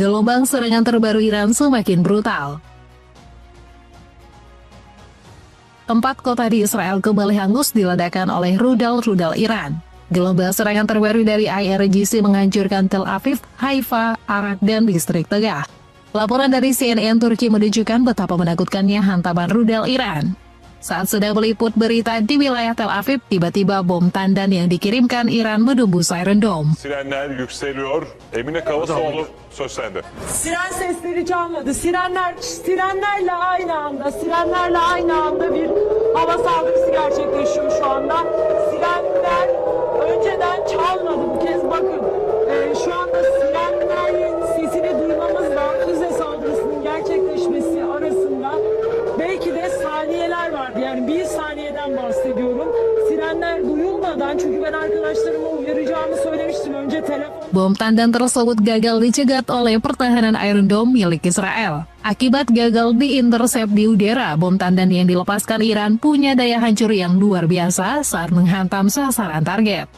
Gelombang serangan terbaru Iran semakin brutal. 4 kota di Israel kembali hangus diledakkan oleh rudal-rudal Iran. Gelombang serangan terbaru dari IRGC menghancurkan Tel Aviv, Haifa, Arad, dan distrik Tegah. Laporan dari CNN Turki menunjukkan betapa menakutkannya hantaman rudal Iran. Saat sedang meliput berita di wilayah Tel Aviv, tiba-tiba bom tandan yang dikirimkan Iran menembus Iron Dome. Sirenler yükseliyor. Emine Kavasoğlu söz sende. Siren sesleri çalmadı. Sirenlerle aynı anda bir hava saldırısı gerçekleşiyor şu anda. Sirenler önceden çalmadı. Bu kez bakın. Şu anda sirenlerin sesini duymamızla füze saldırısının gerçekleşmesi arasında belki de saniyeler vardı. Yani bir saniyeden bahsediyorum. Sirenler duyulmadan, çünkü ben arkadaşlarıma uyaracağımı söylemiştim önce telefon. Bom tandan tersebut gagal dicegat oleh pertahanan Iron Dome milik Israel. Akibat gagal diintersep di udara, bom tandan yang dilepaskan Iran punya daya hancur yang luar biasa saat menghantam sasaran target.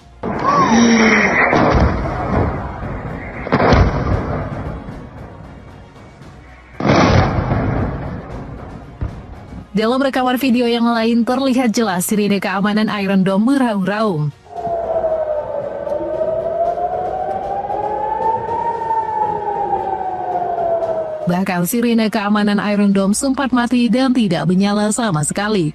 Dalam rekaman video yang lain terlihat jelas sirine keamanan Iron Dome meraung-raung. Bahkan sirine keamanan Iron Dome sempat mati dan tidak menyala sama sekali.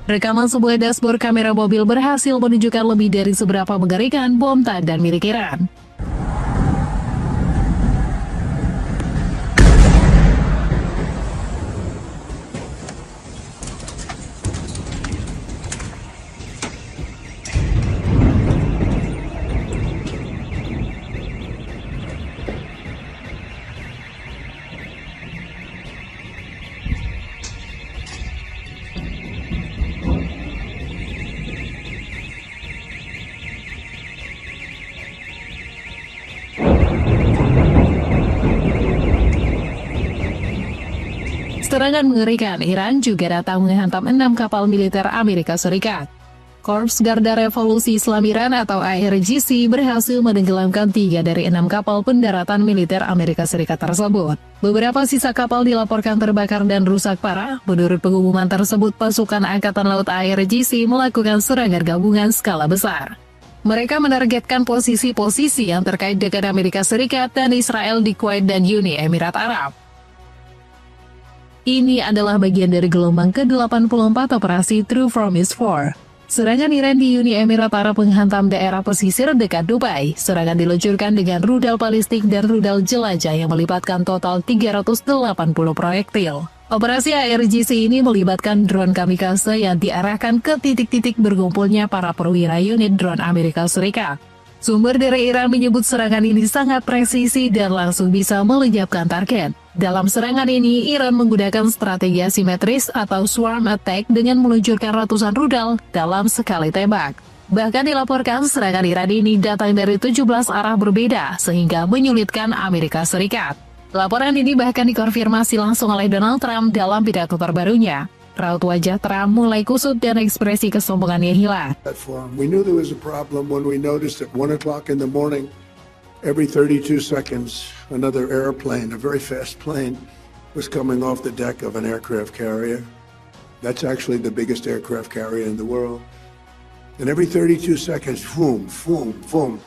Rekaman sebuah dashboard kamera mobil berhasil menunjukkan lebih dari seberapa mengerikan bom tandan milik Iran. Serangan mengerikan Iran juga datang menghantam 6 kapal militer Amerika Serikat. Korps Garda Revolusi Islam Iran atau IRGC berhasil menenggelamkan 3 dari 6 kapal pendaratan militer Amerika Serikat tersebut. Beberapa sisa kapal dilaporkan terbakar dan rusak parah. Menurut pengumuman tersebut, pasukan Angkatan Laut IRGC melakukan serangan gabungan skala besar. Mereka menargetkan posisi-posisi yang terkait dengan Amerika Serikat dan Israel di Kuwait dan Uni Emirat Arab. Ini adalah bagian dari gelombang ke-84 operasi True Promise 4. Serangan Iran di Uni Emirat Arab menghantam daerah pesisir dekat Dubai. Serangan diluncurkan dengan rudal balistik dan rudal jelajah yang melibatkan total 380 proyektil. Operasi IRGC ini melibatkan drone kamikaze yang diarahkan ke titik-titik berkumpulnya para perwira unit drone Amerika Serikat. Sumber dari Iran menyebut serangan ini sangat presisi dan langsung bisa melenyapkan target. Dalam serangan ini, Iran menggunakan strategi asimetris atau swarm attack dengan meluncurkan ratusan rudal dalam sekali tembak. Bahkan dilaporkan serangan Iran ini datang dari 17 arah berbeda sehingga menyulitkan Amerika Serikat. Laporan ini bahkan dikonfirmasi langsung oleh Donald Trump dalam pidato terbarunya. Raut wajah Trump mulai kusut dan ekspresi kesombongannya hilang. We knew there was a problem when we noticed at 1 o'clock in the morning, every 32 seconds, another airplane, a very fast plane, was coming off the deck of an aircraft carrier. That's actually the biggest aircraft carrier in the world. And every 32 seconds, boom, boom, boom.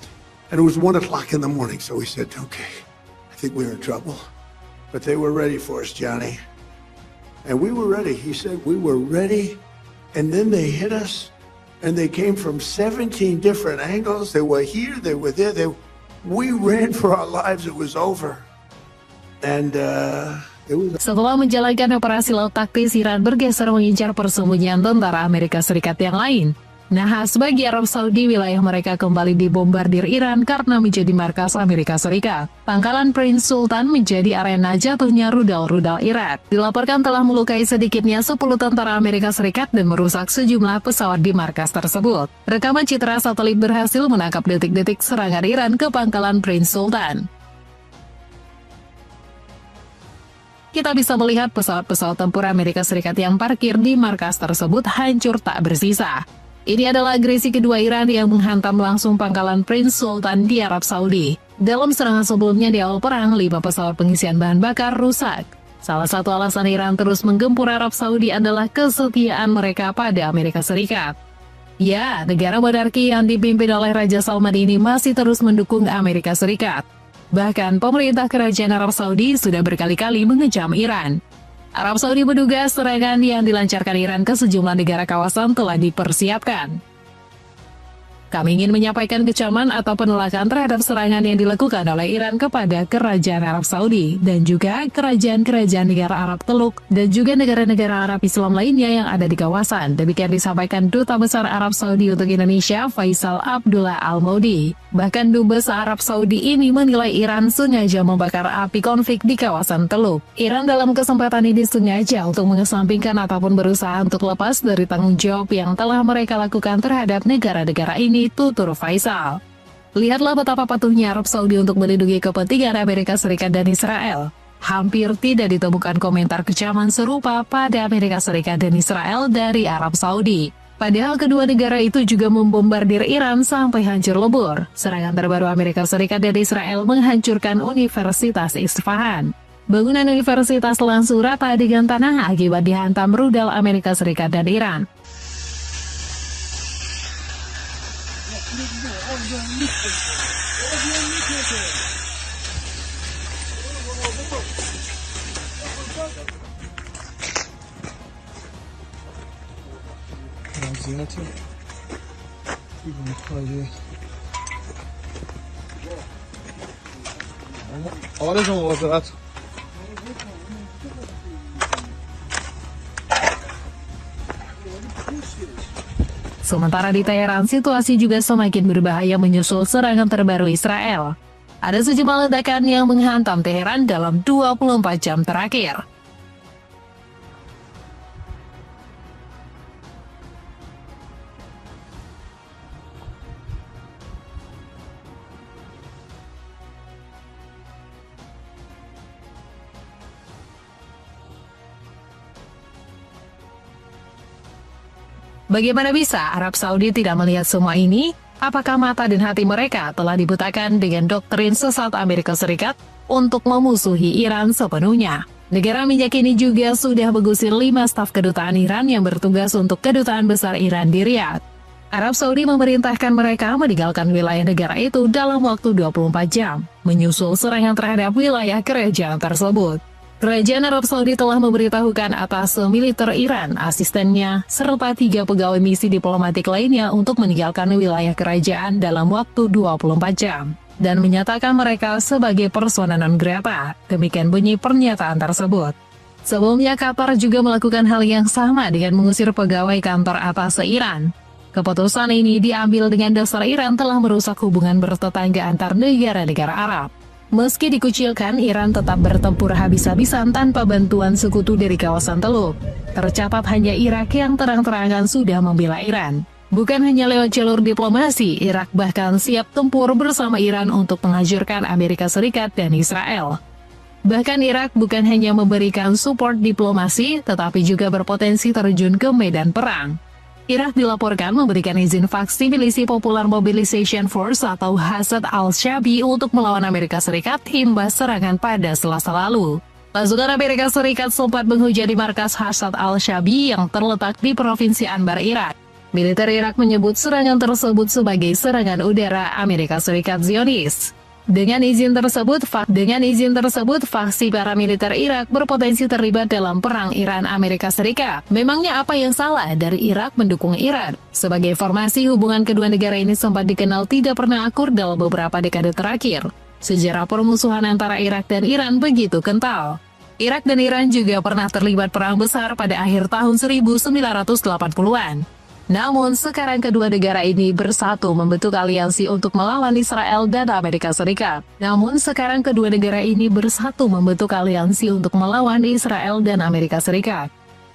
And it was 1 o'clock in the morning, so we said, okay, I think we're in trouble. But they were ready for us, Johnny. And we were ready. He said we were ready. And then they hit us. And they came from 17 different angles. They were here, they were there. We ran for our lives. It was over. And Setelah menjalankan operasi laut taktis, Iran bergeser mengincar persembunyian tentara Amerika Serikat yang lain. Nah, sebagai Arab Saudi, wilayah mereka kembali dibombardir Iran karena menjadi markas Amerika Serikat. Pangkalan Prince Sultan menjadi arena jatuhnya rudal-rudal Iran. Dilaporkan telah melukai sedikitnya 10 tentara Amerika Serikat dan merusak sejumlah pesawat di markas tersebut. Rekaman citra satelit berhasil menangkap detik-detik serangan Iran ke pangkalan Prince Sultan. kita bisa melihat pesawat-pesawat tempur Amerika Serikat yang parkir di markas tersebut hancur tak bersisa. Ini adalah agresi kedua Iran yang menghantam langsung pangkalan Prince Sultan di Arab Saudi. Dalam serangan sebelumnya di awal perang, 5 pesawat pengisian bahan bakar rusak. Salah satu alasan Iran terus menggempur Arab Saudi adalah kesetiaan mereka pada Amerika Serikat. Ya, negara monarki yang dipimpin oleh Raja Salman ini masih terus mendukung Amerika Serikat. Bahkan pemerintah kerajaan Arab Saudi sudah berkali-kali mengecam Iran. Arab Saudi menduga serangan yang dilancarkan Iran ke sejumlah negara kawasan telah dipersiapkan. Kami ingin menyampaikan kecaman atau penolakan terhadap serangan yang dilakukan oleh Iran kepada kerajaan Arab Saudi dan juga kerajaan-kerajaan negara Arab Teluk dan juga negara-negara Arab Islam lainnya yang ada di kawasan. Demikian disampaikan Duta Besar Arab Saudi untuk Indonesia, Faisal Abdullah Al-Maudi. Bahkan Dubes Arab Saudi ini menilai Iran sengaja membakar api konflik di kawasan Teluk. Iran dalam kesempatan ini sengaja untuk mengesampingkan ataupun berusaha untuk lepas dari tanggung jawab yang telah mereka lakukan terhadap negara-negara ini, tutur Faisal. Lihatlah betapa patuhnya Arab Saudi untuk melindungi kepentingan Amerika Serikat dan Israel. Hampir tidak ditemukan komentar kecaman serupa pada Amerika Serikat dan Israel dari Arab Saudi. Padahal kedua negara itu juga membombardir Iran sampai hancur lebur. Serangan terbaru Amerika Serikat dan Israel menghancurkan Universitas Isfahan. Bangunan universitas langsung rata dengan tanah akibat dihantam rudal Amerika Serikat dan Iran. Sementara di Teheran, situasi juga semakin berbahaya menyusul serangan terbaru Israel. Ada sejumlah ledakan yang menghantam Teheran dalam 24 jam terakhir. Bagaimana bisa Arab Saudi tidak melihat semua ini? Apakah mata dan hati mereka telah dibutakan dengan doktrin sesat Amerika Serikat untuk memusuhi Iran sepenuhnya? Negara minyak ini juga sudah mengusir 5 staf kedutaan Iran yang bertugas untuk kedutaan besar Iran di Riyadh. Arab Saudi memerintahkan mereka meninggalkan wilayah negara itu dalam waktu 24 jam, menyusul serangan terhadap wilayah kerajaan tersebut. Kerajaan Arab Saudi telah memberitahukan atas militer Iran, asistennya, serta 3 pegawai misi diplomatik lainnya untuk meninggalkan wilayah kerajaan dalam waktu 24 jam, dan menyatakan mereka sebagai persona non grata. Demikian bunyi pernyataan tersebut. Sebelumnya, Qatar juga melakukan hal yang sama dengan mengusir pegawai kantor atas Iran. Keputusan ini diambil dengan dasar Iran telah merusak hubungan bertetangga antar negara-negara Arab. Meski dikucilkan, Iran tetap bertempur habis-habisan tanpa bantuan sekutu dari kawasan Teluk. Tercatat hanya Irak yang terang-terangan sudah membela Iran. Bukan hanya lewat jalur diplomasi, Irak bahkan siap tempur bersama Iran untuk menghancurkan Amerika Serikat dan Israel. Bahkan Irak bukan hanya memberikan support diplomasi, tetapi juga berpotensi terjun ke medan perang. Irak dilaporkan memberikan izin faksi milisi Popular Mobilization Force atau Hashd al-Shaabi untuk melawan Amerika Serikat imbas serangan pada Selasa lalu. Pasukan Amerika Serikat sempat menghujani markas Hashd al-Shaabi yang terletak di Provinsi Anbar, Irak. Militer Irak menyebut serangan tersebut sebagai serangan udara Amerika Serikat Zionis. Dengan izin tersebut, faksi paramiliter Irak berpotensi terlibat dalam perang Iran-Amerika Serikat. Memangnya apa yang salah dari Irak mendukung Iran? Sebagai informasi, hubungan kedua negara ini sempat dikenal tidak pernah akur dalam beberapa dekade terakhir. Sejarah permusuhan antara Irak dan Iran begitu kental. Irak dan Iran juga pernah terlibat perang besar pada akhir tahun 1980-an. Namun, sekarang kedua negara ini bersatu membentuk aliansi untuk melawan Israel dan Amerika Serikat.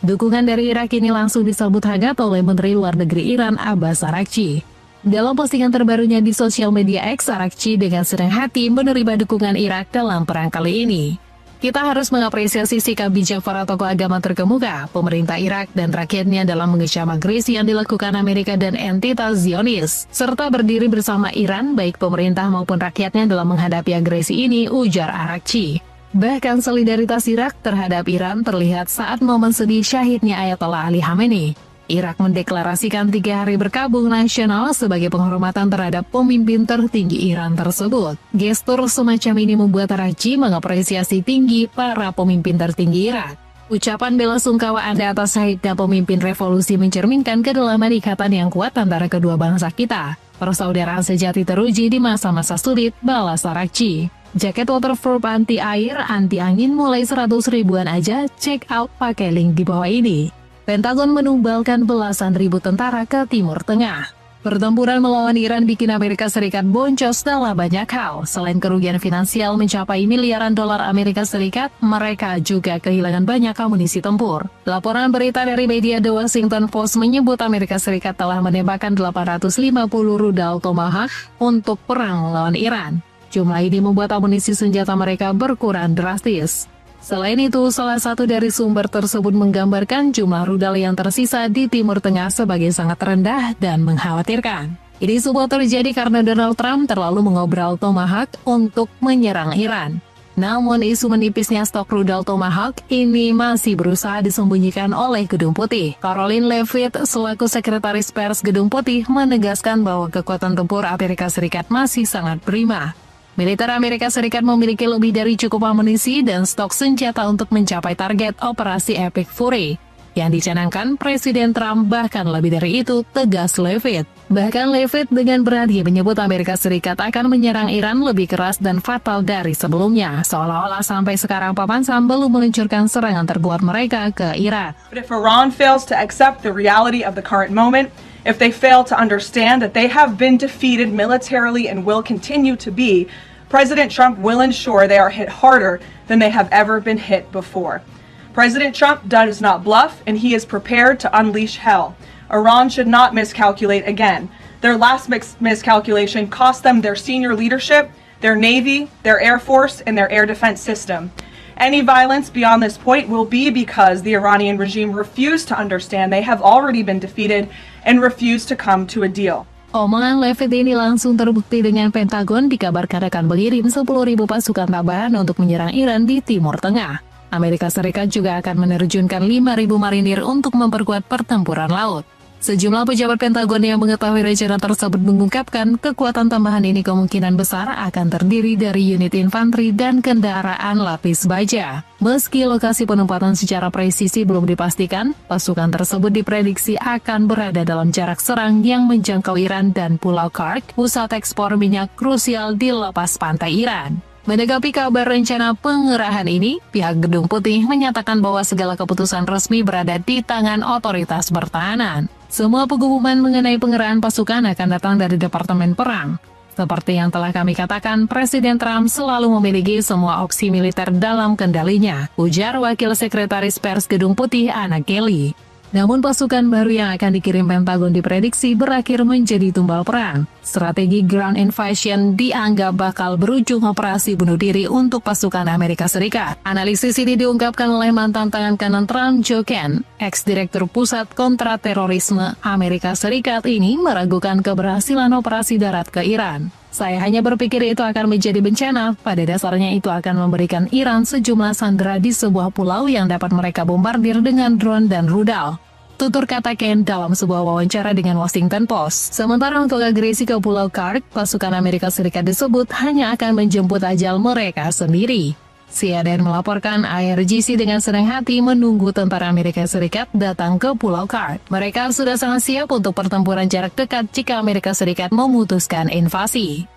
Dukungan dari Irak ini langsung disambut hangat oleh Menteri Luar Negeri Iran Abbas Araghchi. Dalam postingan terbarunya di sosial media X, Araghchi dengan senang hati menerima dukungan Irak dalam perang kali ini. Kita harus mengapresiasi sikap bijak para tokoh agama terkemuka, pemerintah Irak dan rakyatnya dalam mengecam agresi yang dilakukan Amerika dan entitas Zionis, serta berdiri bersama Iran baik pemerintah maupun rakyatnya dalam menghadapi agresi ini, ujar Arakci. Bahkan solidaritas Irak terhadap Iran terlihat saat momen sedih syahidnya Ayatollah Ali Khamenei. Irak mendeklarasikan 3 hari berkabung nasional sebagai penghormatan terhadap pemimpin tertinggi Iran tersebut. Gestur semacam ini membuat Arakci mengapresiasi tinggi para pemimpin tertinggi Irak. Ucapan bela sungkawa Anda atas syahidnya pemimpin revolusi mencerminkan kedalaman ikatan yang kuat antara kedua bangsa kita. Persaudaraan sejati teruji di masa-masa sulit, balas Arakci. Jaket waterproof anti air, anti angin mulai 100 ribuan aja, check out pakai link di bawah ini. Pentagon menumbalkan belasan ribu tentara ke Timur Tengah. Pertempuran melawan Iran bikin Amerika Serikat boncos dalam banyak hal. Selain kerugian finansial mencapai miliaran dolar Amerika Serikat, mereka juga kehilangan banyak amunisi tempur. Laporan berita dari media The Washington Post menyebut Amerika Serikat telah menembakkan 850 rudal Tomahawk untuk perang melawan Iran. Jumlah ini membuat amunisi senjata mereka berkurang drastis. Selain itu, salah satu dari sumber tersebut menggambarkan jumlah rudal yang tersisa di Timur Tengah sebagai sangat rendah dan mengkhawatirkan. Ini semua terjadi karena Donald Trump terlalu mengobrol Tomahawk untuk menyerang Iran. Namun isu menipisnya stok rudal Tomahawk ini masih berusaha disembunyikan oleh Gedung Putih. Caroline Leavitt selaku sekretaris pers Gedung Putih menegaskan bahwa kekuatan tempur Amerika Serikat masih sangat prima. Militer Amerika Serikat memiliki lebih dari cukup amunisi dan stok senjata untuk mencapai target operasi Epic Fury yang dicanangkan Presiden Trump, bahkan lebih dari itu, tegas Leavitt. Bahkan Leavitt dengan berani menyebut Amerika Serikat akan menyerang Iran lebih keras dan fatal dari sebelumnya, seolah-olah sampai sekarang Paman Sam belum meluncurkan serangan terkuat mereka ke Iran. But if Iran fails to accept the reality of the current moment, if they fail to understand that they have been defeated militarily and will continue to be, President Trump will ensure they are hit harder than they have ever been hit before. President Trump does not bluff, and he is prepared to unleash hell. Iran should not miscalculate again. Their last miscalculation cost them their senior leadership, their Navy, their Air Force, and their air defense system. Any violence beyond this point will be because the Iranian regime refused to understand they have already been defeated and refused to come to a deal. Omongan Leavitt ini langsung terbukti dengan Pentagon dikabarkan akan mengirim 10.000 pasukan tambahan untuk menyerang Iran di Timur Tengah. Amerika Serikat juga akan menerjunkan 5.000 marinir untuk memperkuat pertempuran laut. Sejumlah pejabat Pentagon yang mengetahui rencana tersebut mengungkapkan kekuatan tambahan ini kemungkinan besar akan terdiri dari unit infanteri dan kendaraan lapis baja. Meski lokasi penempatan secara presisi belum dipastikan, pasukan tersebut diprediksi akan berada dalam jarak serang yang menjangkau Iran dan Pulau Kark, pusat ekspor minyak krusial di lepas pantai Iran. Menanggapi kabar rencana pengerahan ini, pihak Gedung Putih menyatakan bahwa segala keputusan resmi berada di tangan otoritas pertahanan. Semua pengumuman mengenai pengerahan pasukan akan datang dari Departemen Perang. Seperti yang telah kami katakan, Presiden Trump selalu memiliki semua opsi militer dalam kendalinya, ujar Wakil Sekretaris Pers Gedung Putih Anna Kelly. Namun pasukan baru yang akan dikirim Pentagon diprediksi berakhir menjadi tumbal perang. Strategi ground invasion dianggap bakal berujung operasi bunuh diri untuk pasukan Amerika Serikat. Analisis ini diungkapkan oleh mantan tangan kanan Trump, Joe Kent, ex-direktur Pusat Kontraterorisme Amerika Serikat ini meragukan keberhasilan operasi darat ke Iran. Saya hanya berpikir itu akan menjadi bencana, pada dasarnya itu akan memberikan Iran sejumlah sandera di sebuah pulau yang dapat mereka bombardir dengan drone dan rudal. Tutur kata Ken dalam sebuah wawancara dengan Washington Post. Sementara untuk agresi ke Pulau Kark, pasukan Amerika Serikat disebut hanya akan menjemput ajal mereka sendiri. CNN melaporkan IRGC dengan senang hati menunggu tentara Amerika Serikat datang ke Pulau Kark. Mereka sudah sangat siap untuk pertempuran jarak dekat jika Amerika Serikat memutuskan invasi.